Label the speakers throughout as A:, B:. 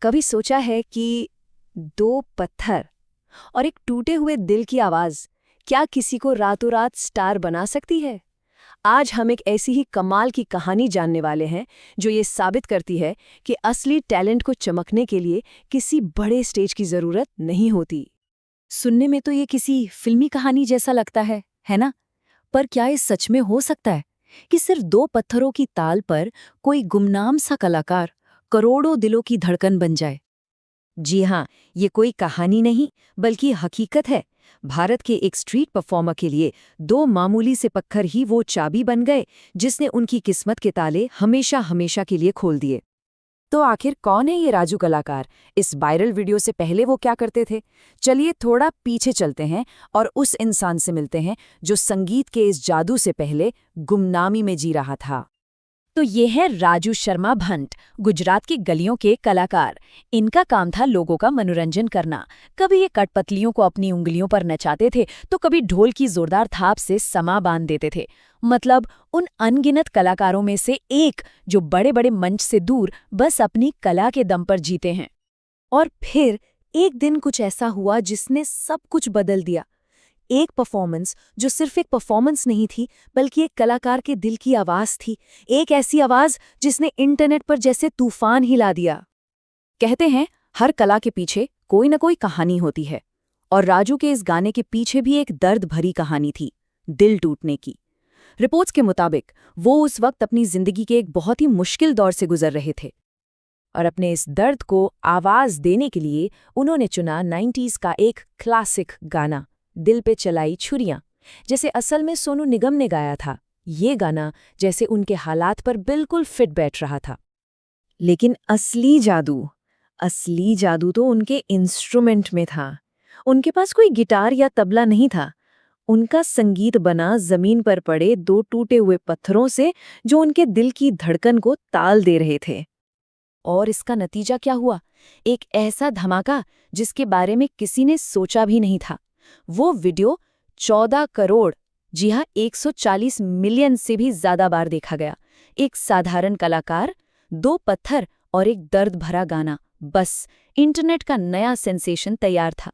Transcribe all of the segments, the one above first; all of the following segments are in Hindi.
A: कभी सोचा है कि दो पत्थर और एक टूटे हुए दिल की आवाज क्या किसी को रातों रात स्टार बना सकती है? आज हम एक ऐसी ही कमाल की कहानी जानने वाले हैं जो ये साबित करती है कि असली टैलेंट को चमकने के लिए किसी बड़े स्टेज की जरूरत नहीं होती।
B: सुनने में तो ये किसी फिल्मी कहानी जैसा लगता है ना? पर क्या ये सच में हो सकता है कि सिर्फ दो पत्थरों की ताल पर कोई गुमनाम सा कलाकार करोड़ों दिलों की धड़कन बन जाए?
C: जी हाँ, ये कोई कहानी नहीं बल्कि हकीकत है। भारत के एक स्ट्रीट परफॉर्मर के लिए दो मामूली से पत्थर ही वो चाबी बन गए जिसने उनकी किस्मत के ताले हमेशा हमेशा के लिए खोल दिए। तो आखिर कौन है ये राजू कलाकार? इस वायरल वीडियो से पहले वो क्या करते थे? चलिए थोड़ा पीछे चलते हैं और उस इंसान से मिलते हैं जो संगीत के इस जादू से पहले गुमनामी में जी रहा था।
B: तो ये है राजू शर्मा भंट, गुजरात की गलियों के कलाकार। इनका काम था लोगों का मनोरंजन करना। कभी ये कठपुतलियों को अपनी उंगलियों पर नचाते थे तो कभी ढोल की जोरदार थाप से समा बांध देते थे। मतलब उन अनगिनत कलाकारों में से एक जो बड़े बड़े मंच से दूर बस अपनी कला के दम पर जीते हैं। और फिर एक दिन कुछ ऐसा हुआ जिसने सब कुछ बदल दिया। एक परफॉर्मेंस जो सिर्फ एक परफॉर्मेंस नहीं थी बल्कि एक कलाकार के दिल की आवाज थी। एक ऐसी आवाज जिसने इंटरनेट पर जैसे तूफान हिला दिया। कहते हैं हर कला के पीछे कोई न कोई कहानी होती है, और राजू के इस गाने के पीछे भी एक दर्द भरी कहानी थी, दिल टूटने की। रिपोर्ट्स के मुताबिक वो उस वक्त अपनी जिंदगी के एक बहुत ही मुश्किल दौर से गुजर रहे थे, और अपने इस दर्द को आवाज देने के लिए उन्होंने चुना 90s का एक क्लासिक गाना, दिल पे चलाई छुरियां, जैसे असल में सोनू निगम ने गाया था। ये गाना जैसे उनके हालात पर बिल्कुल फिट बैठ रहा था।
C: लेकिन असली जादू तो उनके इंस्ट्रूमेंट में था। उनके पास कोई गिटार या तबला नहीं था। उनका संगीत बना जमीन पर पड़े दो टूटे हुए पत्थरों से जो उनके दिल की धड़कन को ताल दे रहे थे।
B: और इसका नतीजा क्या हुआ? एक ऐसा धमाका जिसके बारे में किसी ने सोचा भी नहीं था। वो वीडियो 14 करोड़, जी हाँ 140 मिलियन से भी ज्यादा बार देखा गया। एक साधारण कलाकार, दो पत्थर और एक दर्द भरा गाना, बस इंटरनेट का नया सेंसेशन तैयार था।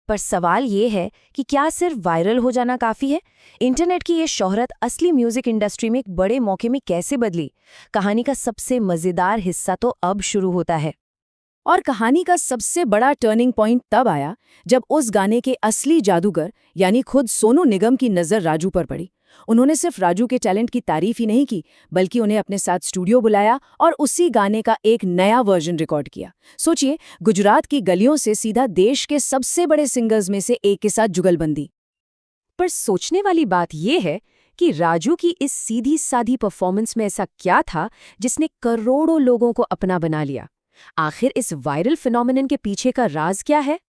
B: पर सवाल ये है कि क्या सिर्फ वायरल हो जाना काफी है? इंटरनेट की ये शोहरत असली म्यूजिक इंडस्ट्री में एक बड़े मौके में कैसे बदली? कहानी का सबसे मजेदार हिस्सा तो अब शुरू होता है। और कहानी का सबसे बड़ा टर्निंग पॉइंट तब आया जब उस गाने के असली जादूगर यानी खुद सोनू निगम की नज़र राजू पर पड़ी। उन्होंने सिर्फ राजू के टैलेंट की तारीफ ही नहीं की, बल्कि उन्हें अपने साथ स्टूडियो बुलाया और उसी गाने का एक नया वर्जन रिकॉर्ड किया। सोचिए, गुजरात की गलियों से सीधा देश के सबसे बड़े सिंगर्स में से एक के साथ जुगलबंदी। पर सोचने वाली बात यह है कि राजू की इस सीधी साधी परफॉर्मेंस में ऐसा क्या था जिसने करोड़ों लोगों को अपना बना लिया? आखिर इस वायरल फिनोमिनन के पीछे का राज क्या है?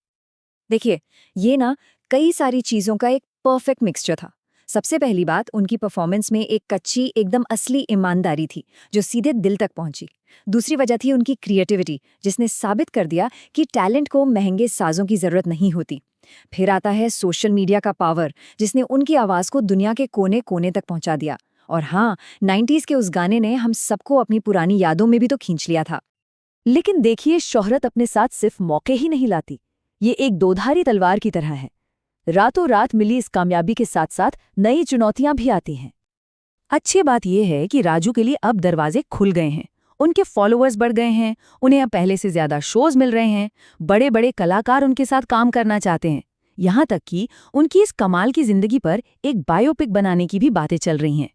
C: देखिए, ये ना कई सारी चीजों का एक परफेक्ट मिक्सचर था। सबसे पहली बात, उनकी परफॉर्मेंस में एक कच्ची एकदम असली ईमानदारी थी जो सीधे दिल तक पहुंची। दूसरी वजह थी उनकी क्रिएटिविटी, जिसने साबित कर दिया कि टैलेंट को महंगे साजों की जरूरत नहीं होती। फिर आता है सोशल मीडिया का पावर, जिसने उनकी आवाज को दुनिया के कोने कोने तक पहुंचा दिया। और हाँ, 90s के उस गाने ने हम सबको अपनी पुरानी यादों में भी तो खींच लिया था।
B: लेकिन देखिए, शोहरत अपने साथ सिर्फ मौके ही नहीं लाती, ये एक दोधारी तलवार की तरह है। रातों रात मिली इस कामयाबी के साथ साथ नई चुनौतियां भी आती हैं। अच्छी बात यह है कि राजू के लिए अब दरवाजे खुल गए हैं, उनके फॉलोअर्स बढ़ गए हैं, उन्हें अब पहले से ज्यादा शोज मिल रहे हैं, बड़े बड़े कलाकार उनके साथ काम करना चाहते हैं। यहाँ तक कि उनकी इस कमाल की जिंदगी पर एक बायोपिक बनाने की भी बातें चल रही हैं।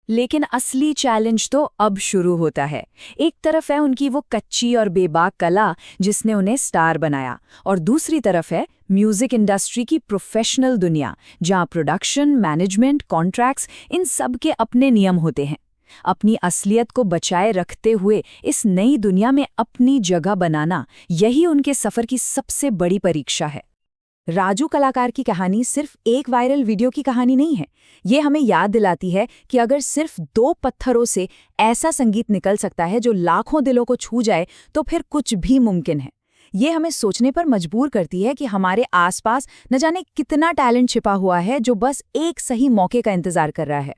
B: लेकिन असली चैलेंज तो अब शुरू होता है। एक तरफ है उनकी वो कच्ची और बेबाक कला जिसने उन्हें स्टार बनाया, और दूसरी तरफ है म्यूजिक इंडस्ट्री की प्रोफेशनल दुनिया, जहां प्रोडक्शन, मैनेजमेंट, कॉन्ट्रैक्ट्स, इन सब के अपने नियम होते हैं। अपनी असलियत को बचाए रखते हुए इस नई दुनिया में अपनी जगह बनाना, यही उनके सफर की सबसे बड़ी परीक्षा है। राजू कलाकार की कहानी सिर्फ एक वायरल वीडियो की कहानी नहीं है। ये हमें याद दिलाती है कि अगर सिर्फ दो पत्थरों से ऐसा संगीत निकल सकता है जो लाखों दिलों को छू जाए, तो फिर कुछ भी मुमकिन है। ये हमें सोचने पर मजबूर करती है कि हमारे आसपास न जाने कितना टैलेंट छिपा हुआ है जो बस एक सही मौके का इंतजार कर रहा है।